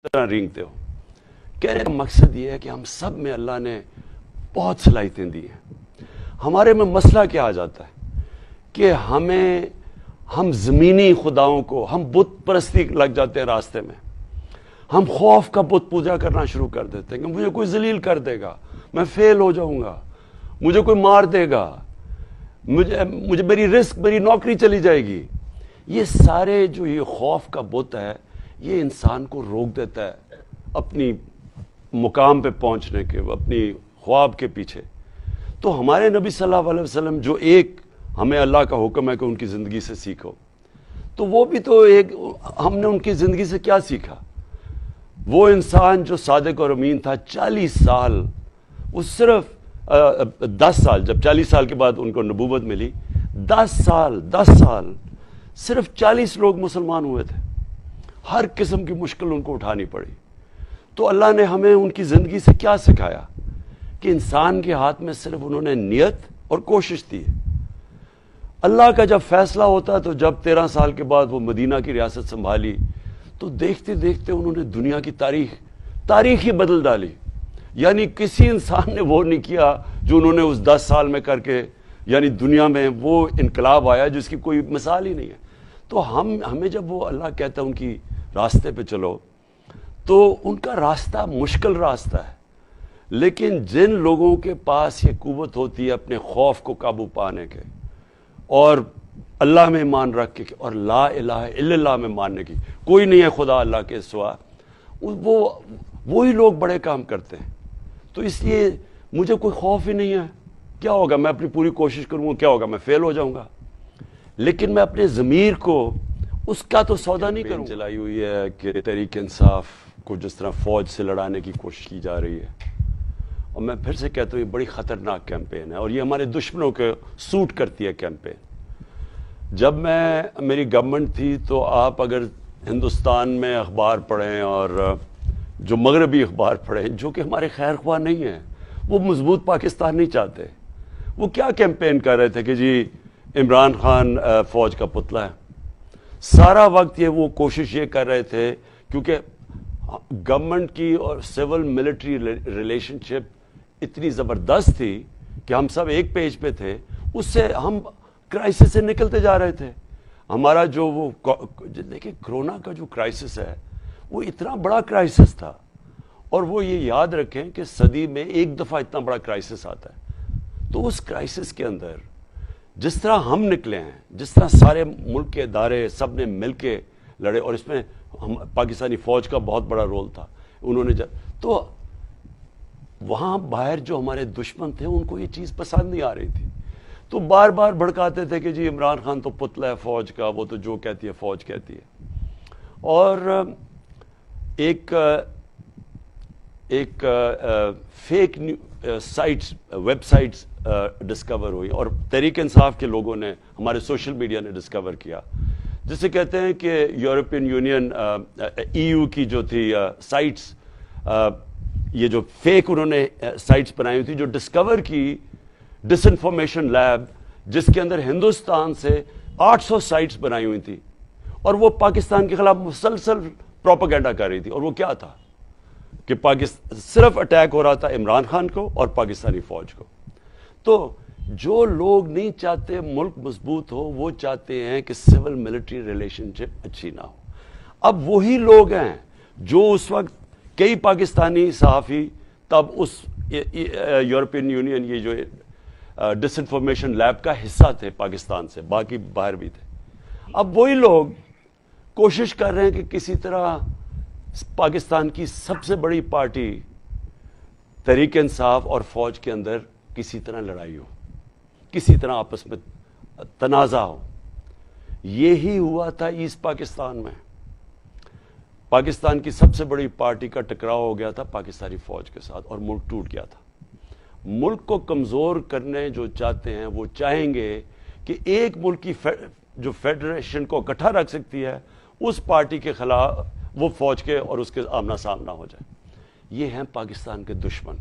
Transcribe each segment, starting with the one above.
طرح رینگتے ہو. کہنے کا مقصد یہ ہے کہ ہم سب میں اللہ نے بہت صلاحیتیں دی ہیں. ہمارے میں مسئلہ کیا آ جاتا ہے کہ ہم زمینی خداؤں کو، ہم بت پرستی لگ جاتے ہیں راستے میں. ہم خوف کا بت پوجا کرنا شروع کر دیتے ہیں کہ مجھے کوئی ذلیل کر دے گا، میں فیل ہو جاؤں گا، مجھے کوئی مار دے گا، مجھے میری رزق، میری نوکری چلی جائے گی. یہ سارے جو یہ خوف کا بت ہے یہ انسان کو روک دیتا ہے اپنی مقام پہ پہنچنے کے، اپنی خواب کے پیچھے. تو ہمارے نبی صلی اللہ علیہ وسلم جو ایک ہمیں اللہ کا حکم ہے کہ ان کی زندگی سے سیکھو، تو وہ بھی تو ایک، ہم نے ان کی زندگی سے کیا سیکھا؟ وہ انسان جو صادق اور امین تھا 40 سال، وہ صرف 10 سال، جب 40 سال کے بعد ان کو نبوت ملی، 10 سال صرف 40 لوگ مسلمان ہوئے تھے. ہر قسم کی مشکل ان کو اٹھانی پڑی. تو اللہ نے ہمیں ان کی زندگی سے کیا سکھایا کہ انسان کے ہاتھ میں صرف انہوں نے نیت اور کوشش دی ہے. اللہ کا جب فیصلہ ہوتا تو جب 13 سال کے بعد وہ مدینہ کی ریاست سنبھالی تو دیکھتے دیکھتے انہوں نے دنیا کی تاریخ ہی بدل ڈالی. یعنی کسی انسان نے وہ نہیں کیا جو انہوں نے اس 10 سال میں کر کے، یعنی دنیا میں وہ انقلاب آیا جس کی کوئی مثال ہی نہیں ہے. تو ہمیں جب وہ اللہ کہتا ہے ان کی راستے پہ چلو، تو ان کا راستہ مشکل راستہ ہے، لیکن جن لوگوں کے پاس یہ قوت ہوتی ہے اپنے خوف کو قابو پانے کے اور اللہ میں ایمان رکھ کے اور لا الہ الا اللہ میں ماننے کی، کوئی نہیں ہے خدا اللہ کے سوا، وہی لوگ بڑے کام کرتے ہیں. تو اس لیے مجھے کوئی خوف ہی نہیں ہے. کیا ہوگا؟ میں اپنی پوری کوشش کروں گا، کیا ہوگا؟ میں فیل ہو جاؤں گا، لیکن میں اپنے ضمیر کو اس کا تو سودا نہیں کروں. چلائی ہوئی ہے کہ تحریک انصاف کو جس طرح فوج سے لڑانے کی کوشش کی جا رہی ہے، اور میں پھر سے کہتا ہوں یہ بڑی خطرناک کیمپین ہے اور یہ ہمارے دشمنوں کے سوٹ کرتی ہے کیمپین. جب میری گورنمنٹ تھی تو آپ اگر ہندوستان میں اخبار پڑھیں اور جو مغربی اخبار پڑھیں جو کہ ہمارے خیر خواہ نہیں ہیں، وہ مضبوط پاکستان نہیں چاہتے. وہ کیا کیمپین کر رہے تھے کہ جی عمران خان فوج کا پتلا ہے. سارا وقت وہ کوشش یہ کر رہے تھے، کیونکہ گورنمنٹ کی اور سول ملٹری ریلیشن شپ اتنی زبردست تھی کہ ہم سب ایک پیج پہ تھے. اس سے ہم کرائسس سے نکلتے جا رہے تھے. ہمارا جو وہ دیکھیں کرونا کا جو کرائسس ہے وہ اتنا بڑا کرائسس تھا، اور وہ یہ یاد رکھیں کہ صدی میں ایک دفعہ اتنا بڑا کرائسس آتا ہے. تو اس کرائسس کے اندر جس طرح ہم نکلے ہیں، جس طرح سارے ملک کے ادارے سب نے مل کے لڑے، اور اس میں پاکستانی فوج کا بہت بڑا رول تھا. انہوں نے تو وہاں باہر جو ہمارے دشمن تھے ان کو یہ چیز پسند نہیں آ رہی تھی، تو بار بار بھڑکاتے تھے کہ جی عمران خان تو پتلا ہے فوج کا، وہ تو جو کہتی ہے فوج کہتی ہے. اور ایک fake sites, web sites discover ہوئی، اور تحریک انصاف کے لوگوں نے، ہمارے سوشل میڈیا نے ڈسکور کیا، جسے کہتے ہیں کہ یورپین یونین EU کی جو تھی سائٹس، یہ جو فیک انہوں نے سائٹس بنائی ہوئی تھی، جو ڈسکور کی ڈس انفارمیشن لیب، جس کے اندر ہندوستان سے 800 سائٹس بنائی ہوئی تھی، اور وہ پاکستان کے خلاف مسلسل پروپیگنڈا کر رہی تھی. اور وہ کیا تھا کہ صرف اٹیک ہو رہا تھا عمران خان کو اور پاکستانی فوج کو. تو جو لوگ نہیں چاہتے ملک مضبوط ہو، وہ چاہتے ہیں کہ سول ملٹری ریلیشن شپ اچھی نہ ہو. اب وہی لوگ ہیں جو اس وقت کئی پاکستانی صحافی تب اس یورپین یونین یہ جو ڈس انفارمیشن لیب کا حصہ تھے پاکستان سے، باقی باہر بھی تھے. اب وہی لوگ کوشش کر رہے ہیں کہ کسی طرح پاکستان کی سب سے بڑی پارٹی تحریک انصاف اور فوج کے اندر کسی طرح لڑائی ہو، کسی طرح آپس میں تنازع ہو. یہی ہوا تھا ایسٹ پاکستان میں. پاکستان کی سب سے بڑی پارٹی کا ٹکراؤ ہو گیا تھا پاکستانی فوج کے ساتھ اور ملک ٹوٹ گیا تھا. ملک کو کمزور کرنے جو چاہتے ہیں وہ چاہیں گے کہ ایک ملک کی جو فیڈریشن کو اکٹھا رکھ سکتی ہے اس پارٹی کے خلاف وہ فوج کے اور اس کے آمنا سامنا ہو جائے. یہ ہیں پاکستان کے دشمن،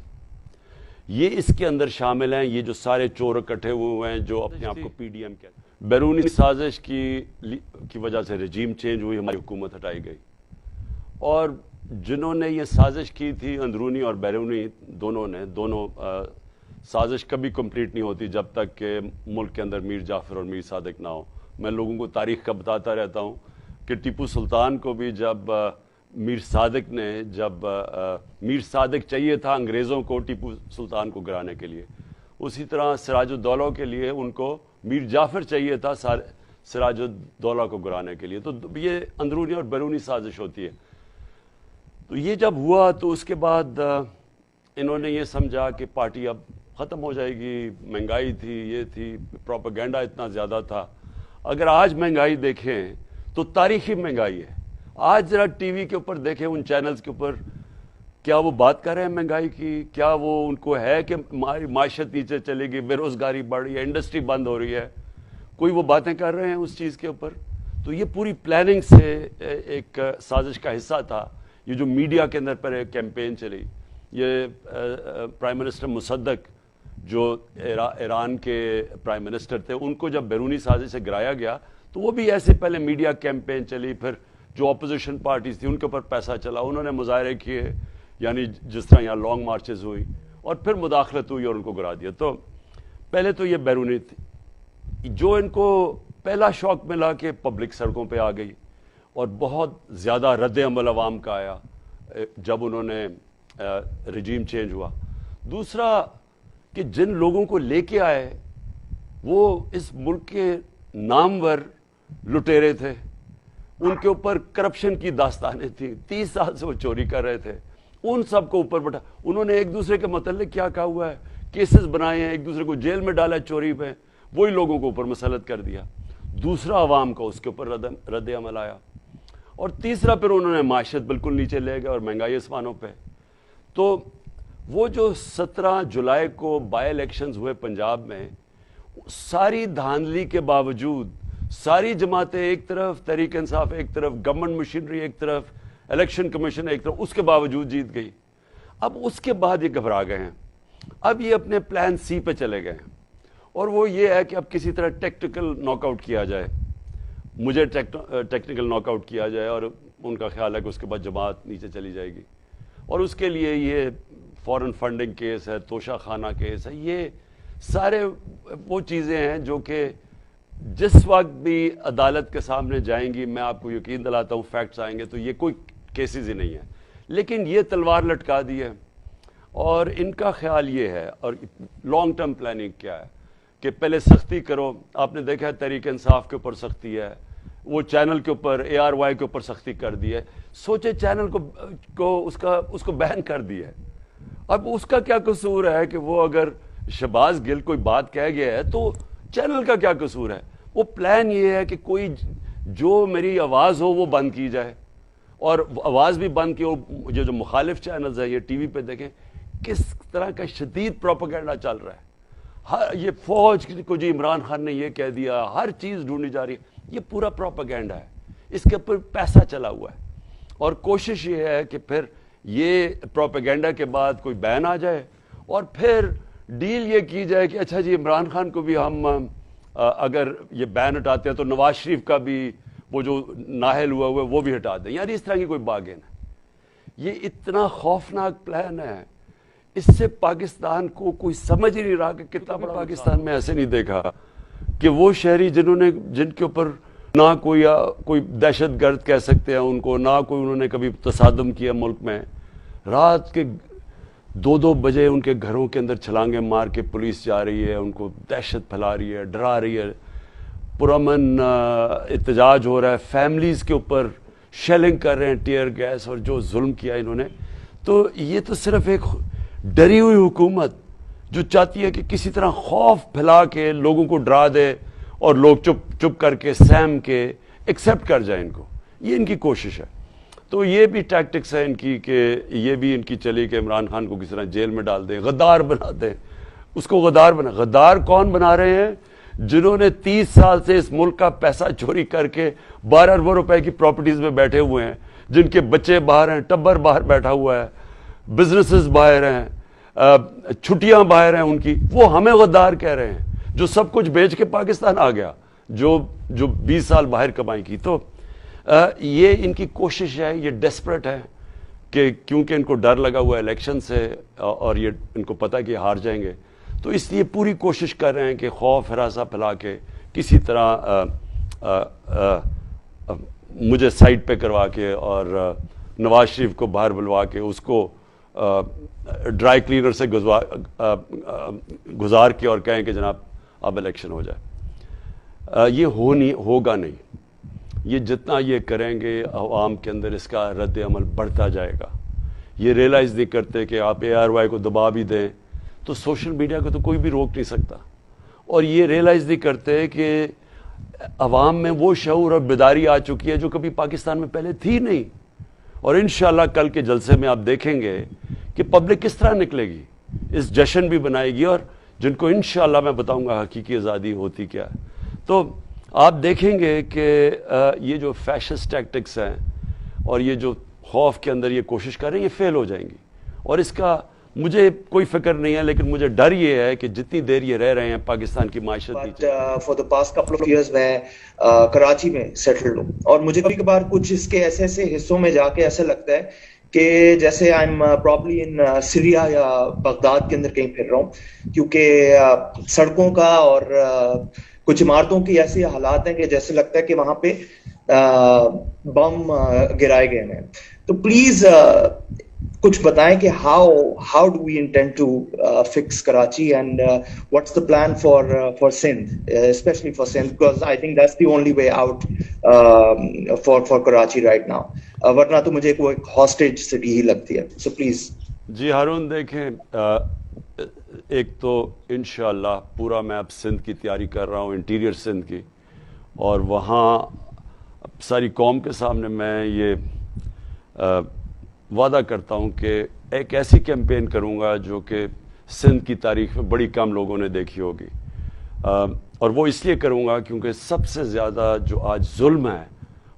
یہ اس کے اندر شامل ہیں. یہ جو سارے چور اکٹھے ہوئے ہیں جو اپنے آپ کو PDM کہتے ہیں. بیرونی سازش کی وجہ سے رجیم چینج ہوئی، ہماری حکومت ہٹائی گئی، اور جنہوں نے یہ سازش کی تھی اندرونی اور بیرونی دونوں سازش کبھی کمپلیٹ نہیں ہوتی جب تک کہ ملک کے اندر میر جعفر اور میر صادق نہ ہو. میں لوگوں کو تاریخ کا بتاتا رہتا ہوں کہ ٹیپو سلطان کو بھی جب میر صادق چاہیے تھا انگریزوں کو ٹیپو سلطان کو گرانے کے لیے, اسی طرح سراج الدولہ کے لیے ان کو میر جعفر چاہیے تھا سراج الدولہ کو گرانے کے لیے. تو یہ اندرونی اور بیرونی سازش ہوتی ہے. تو یہ جب ہوا تو اس کے بعد انہوں نے یہ سمجھا کہ پارٹی اب ختم ہو جائے گی, مہنگائی تھی, یہ تھی, پروپیگنڈا اتنا زیادہ تھا. اگر آج مہنگائی دیکھیں تو تاریخی مہنگائی ہے. آج ذرا ٹی وی کے اوپر دیکھیں, ان چینلز کے اوپر, کیا وہ بات کر رہے ہیں مہنگائی کی؟ کیا وہ ان کو ہے کہ ہماری معیشت نیچے چلے گی, بے روزگاری بڑھ رہی ہے, انڈسٹری بند ہو رہی ہے؟ کوئی وہ باتیں کر رہے ہیں اس چیز کے اوپر؟ تو یہ پوری پلاننگ سے ایک سازش کا حصہ تھا. یہ جو میڈیا کے اندر پر ایک کیمپین چلی, یہ پرائم منسٹر مصدق جو ایران کے پرائم منسٹر تھے, ان کو جب بیرونی سازش سے گرایا گیا تو وہ بھی ایسے پہلے میڈیا کیمپین چلی, پھر جو اپوزیشن پارٹیز تھی ان کے اوپر پیسہ چلا, انہوں نے مظاہرے کیے, یعنی جس طرح یہاں لانگ مارچز ہوئی, اور پھر مداخلت ہوئی اور ان کو گرا دیا. تو پہلے تو یہ بیرونی تھی. جو ان کو پہلا شوق ملا کہ پبلک سڑکوں پہ آ گئی اور بہت زیادہ رد عمل عوام کا آیا جب انہوں نے رجیم چینج ہوا. دوسرا کہ جن لوگوں کو لے کے آئے وہ اس ملک کے نامور لٹیرے تھے, ان کے اوپر کرپشن کی داستانیں تھیں, 30 سال سے وہ چوری کر رہے تھے, ان سب کو اوپر بٹھا. انہوں نے ایک دوسرے کے متعلق کیا کہا ہوا ہے, کیسز بنائے ہیں, ایک دوسرے کو جیل میں ڈالا ہے چوری پہ, وہی لوگوں کو اوپر مسلط کر دیا. دوسرا عوام کا اس کے اوپر رد عمل آیا. اور تیسرا پھر انہوں نے معیشت بالکل نیچے لے گئے اور مہنگائی آسمانوں پہ. تو وہ جو 17 جولائی کو بائی الیکشنز ہوئے پنجاب میں, ساری دھاندلی کے باوجود ساری جماعتیں ایک طرف, تحریک انصاف ایک طرف, گورنمنٹ مشینری ایک طرف, الیکشن کمیشن ایک طرف, اس کے باوجود جیت گئی. اب اس کے بعد یہ گھبرا گئے ہیں. اب یہ اپنے پلان سی پہ چلے گئے ہیں, اور وہ یہ ہے کہ اب کسی طرح ٹیکٹیکل ناک آؤٹ کیا جائے, مجھے ٹیکنیکل ناک آؤٹ کیا جائے, اور ان کا خیال ہے کہ اس کے بعد جماعت نیچے چلی جائے گی. اور اس کے لیے یہ فورن فنڈنگ کیس ہے, توشہ خانہ کیس ہے, یہ سارے وہ چیزیں ہیں جو کہ جس وقت بھی عدالت کے سامنے جائیں گی, میں آپ کو یقین دلاتا ہوں فیکٹس آئیں گے, تو یہ کوئی کیسز ہی نہیں ہے. لیکن یہ تلوار لٹکا دی ہے, اور ان کا خیال یہ ہے, اور لانگ ٹرم پلاننگ کیا ہے کہ پہلے سختی کرو. آپ نے دیکھا ہے تحریک انصاف کے اوپر سختی ہے, وہ چینل کے اوپر ARY کے اوپر سختی کر دی ہے. سوچے چینل کو اس کو بین کر دی ہے. اب اس کا کیا قصور ہے کہ وہ اگر شہباز گل کوئی بات کہہ گیا ہے تو چینل کا کیا قصور ہے؟ وہ پلان یہ ہے کہ کوئی جو میری آواز ہو وہ بند کی جائے, اور آواز بھی بند کی. اور جو مخالف چینلز ہیں, یہ ٹی وی پہ دیکھیں کس طرح کا شدید پروپیگنڈا چل رہا ہے. یہ فوج کو جی عمران خان نے یہ کہہ دیا, ہر چیز ڈھونڈی جا رہی ہے. یہ پورا پروپیگنڈا ہے, اس کے اوپر پیسہ چلا ہوا ہے. اور کوشش یہ ہے کہ پھر یہ پروپیگنڈا کے بعد کوئی بین آ جائے, اور پھر ڈیل یہ کی جائے کہ اچھا جی عمران خان کو بھی ہم اگر یہ بین ہٹاتے ہیں تو نواز شریف کا بھی وہ جو نااہل ہوا ہے وہ بھی ہٹا دیں. یعنی اس طرح کی کوئی باغین ہے. یہ اتنا خوفناک پلان ہے, اس سے پاکستان کو کوئی سمجھ ہی نہیں رہا کہ کتنا بڑا پاکستان میں ایسے نہیں دیکھا کہ وہ شہری جن کے اوپر نہ کوئی دہشت گرد کہہ سکتے ہیں ان کو, نہ کوئی انہوں نے کبھی تصادم کیا ملک میں, رات کے 2-2 بجے ان کے گھروں کے اندر چھلانگیں مار کے پولیس جا رہی ہے, ان کو دہشت پھیلا رہی ہے, ڈرا رہی ہے, پرامن احتجاج ہو رہا ہے, فیملیز کے اوپر شیلنگ کر رہے ہیں, ٹیئر گیس, اور جو ظلم کیا انہوں نے. تو یہ تو صرف ایک ڈری ہوئی حکومت جو چاہتی ہے کہ کسی طرح خوف پھیلا کے لوگوں کو ڈرا دے اور لوگ چپ کر کے سہم کے ایکسیپٹ کر جائیں ان کو. یہ ان کی کوشش ہے. تو یہ بھی ٹیکٹکس ہے ان کی کہ یہ بھی ان کی چلی کہ عمران خان کو کس طرح جیل میں ڈال دیں, غدار بنا دیں, اس کو غدار بنا. غدار کون بنا رہے ہیں؟ جنہوں نے 30 سال سے اس ملک کا پیسہ چوری کر کے 12 ارب روپے کی پراپرٹیز میں بیٹھے ہوئے ہیں, جن کے بچے باہر ہیں, ٹبر باہر بیٹھا ہوا ہے, بزنسز باہر ہیں, چھٹیاں باہر ہیں ان کی. وہ ہمیں غدار کہہ رہے ہیں جو سب کچھ بیچ کے پاکستان آ گیا, جو 20 سال باہر کمائی کی. تو یہ ان کی کوشش ہے, یہ ڈیسپریٹ ہے کہ کیونکہ ان کو ڈر لگا ہوا ہے الیکشن سے اور یہ ان کو پتہ کہ ہار جائیں گے، تو اس لیے پوری کوشش کر رہے ہیں کہ خوف ہراساں پھیلا کے کسی طرح مجھے سائٹ پہ کروا کے اور نواز شریف کو باہر بلوا کے اس کو ڈرائی کلینر سے گزار کے اور کہیں کہ جناب اب الیکشن ہو جائے. یہ ہوگا نہیں. یہ جتنا یہ کریں گے عوام کے اندر اس کا رد عمل بڑھتا جائے گا. یہ ریئلائز نہیں کرتے کہ آپ ARY کو دبا بھی دیں تو سوشل میڈیا کو تو کوئی بھی روک نہیں سکتا. اور یہ ریئلائز نہیں کرتے کہ عوام میں وہ شعور اور بیداری آ چکی ہے جو کبھی پاکستان میں پہلے تھی نہیں. اور انشاءاللہ کل کے جلسے میں آپ دیکھیں گے کہ پبلک کس طرح نکلے گی، اس جشن بھی بنائے گی، اور جن کو انشاءاللہ میں بتاؤں گا حقیقی آزادی ہوتی کیا ہے. تو آپ دیکھیں گے کہ یہ جو فیشسٹ ٹیکٹکس ہیں اور یہ جو خوف کے اندر یہ کوشش کر رہے ہیں یہ فیل ہو جائیں گی. اور اس کا مجھے کوئی فکر نہیں ہے، لیکن مجھے ڈر یہ ہے کہ جتنی دیر یہ رہ رہے ہیں پاکستان کی معیشت for the past couple of years میں کراچی میں سیٹلڈ ہوں، اور مجھے کبھی کبھار کچھ اس کے ایسے ایسے حصوں میں جا کے ایسا لگتا ہے کہ جیسے I am probably in Syria یا بغداد کے اندر کہیں پھر رہا ہوں، کیونکہ سڑکوں کا اور کچھ عمارتوں کی ایسے حالات ہیں کہ جیسے لگتا ہے کہ وہاں پہ بم گرائے گئے ہیں. تو پلیز کچھ بتائیں کہ how do we intend to fix Karachi, and what's the plan for Sindh, especially for Sindh, because I think that's the only way out for Karachi right now. ورنہ تو مجھے کوئی hostage city ہی لگتی ہے. So please. جی ہارون دیکھیں، ایک تو انشاءاللہ پورا میں اب سندھ کی تیاری کر رہا ہوں، انٹیریئر سندھ کی، اور وہاں ساری قوم کے سامنے میں یہ وعدہ کرتا ہوں کہ ایک ایسی کیمپین کروں گا جو کہ سندھ کی تاریخ میں بڑی کم لوگوں نے دیکھی ہوگی. اور وہ اس لیے کروں گا کیونکہ سب سے زیادہ جو آج ظلم ہے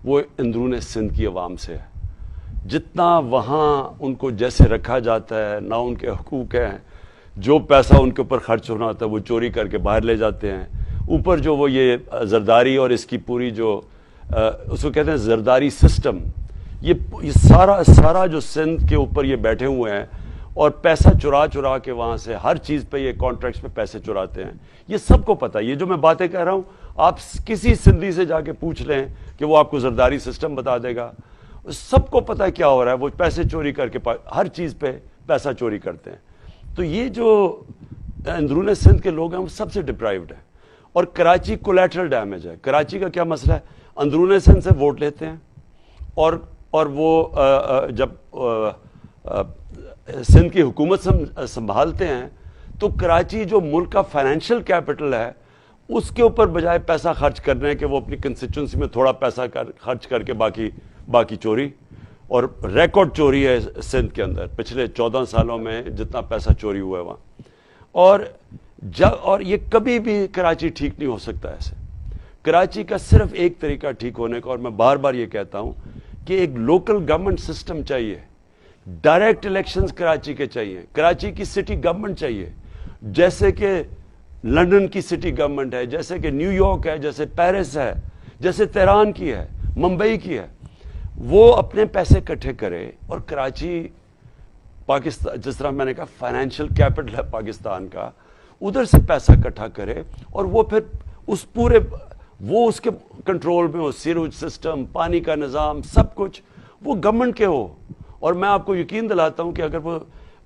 وہ اندرون سندھ کی عوام سے ہے. جتنا وہاں ان کو جیسے رکھا جاتا ہے، نہ ان کے حقوق ہیں، جو پیسہ ان کے اوپر خرچ ہونا ہوتا ہے وہ چوری کر کے باہر لے جاتے ہیں. اوپر جو وہ یہ زرداری اور اس کی پوری جو اس کو کہتے ہیں زرداری سسٹم، یہ سارا جو سندھ کے اوپر یہ بیٹھے ہوئے ہیں اور پیسہ چرا کے وہاں سے ہر چیز پہ یہ کانٹریکٹس پہ پیسے چراتے ہیں. یہ سب کو پتہ ہے. یہ جو میں باتیں کہہ رہا ہوں آپ کسی سندھی سے جا کے پوچھ لیں کہ وہ آپ کو زرداری سسٹم بتا دے گا. سب کو پتہ ہے کیا ہو رہا ہے. وہ پیسے چوری کر کے ہر چیز پہ پیسہ چوری کرتے ہیں. تو یہ جو اندرون سندھ کے لوگ ہیں وہ سب سے ڈپرائیوڈ ہیں. اور کراچی کولیٹرل ڈیمیج ہے. کراچی کا کیا مسئلہ ہے؟ اندرون سندھ سے ووٹ لیتے ہیں اور وہ جب سندھ کی حکومت سنبھالتے ہیں تو کراچی جو ملک کا فائنینشیل کیپٹل ہے اس کے اوپر بجائے پیسہ خرچ کرنے کے وہ اپنی کنسٹیچوئنسی میں تھوڑا پیسہ خرچ کر کے باقی چوری، اور ریکارڈ چوری ہے سندھ کے اندر پچھلے 14 سالوں میں جتنا پیسہ چوری ہوا ہے وہاں. اور یہ کبھی بھی کراچی ٹھیک نہیں ہو سکتا ایسے. کراچی کا صرف ایک طریقہ ٹھیک ہونے کا، اور میں بار بار یہ کہتا ہوں کہ ایک لوکل گورنمنٹ سسٹم چاہیے. ڈائریکٹ الیکشنز کراچی کے چاہیے. کراچی کی سٹی گورنمنٹ چاہیے جیسے کہ لندن کی سٹی گورنمنٹ ہے، جیسے کہ نیو یارک ہے، جیسے پیرس ہے، جیسے تہران کی ہے، ممبئی کی ہے. وہ اپنے پیسے اکٹھے کرے اور کراچی پاکستان جس طرح میں نے کہا فائنینشیل کیپٹل ہے پاکستان کا، ادھر سے پیسہ اکٹھا کرے اور وہ پھر اس پورے وہ اس کے کنٹرول میں ہو. سیروج سسٹم، پانی کا نظام، سب کچھ وہ گورنمنٹ کے ہو. اور میں آپ کو یقین دلاتا ہوں کہ اگر وہ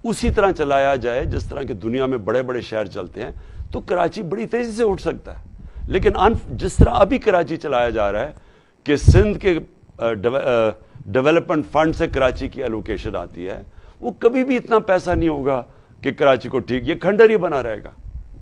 اسی طرح چلایا جائے جس طرح کہ دنیا میں بڑے بڑے شہر چلتے ہیں تو کراچی بڑی تیزی سے اٹھ سکتا ہے. لیکن جس طرح ابھی کراچی چلایا جا رہا ہے کہ سندھ کے ڈیولپمنٹ فنڈ سے کراچی کی الوکیشن آتی ہے، وہ کبھی بھی اتنا پیسہ نہیں ہوگا کہ کراچی کو ٹھیک، یہ کھنڈر ہی بنا رہے گا.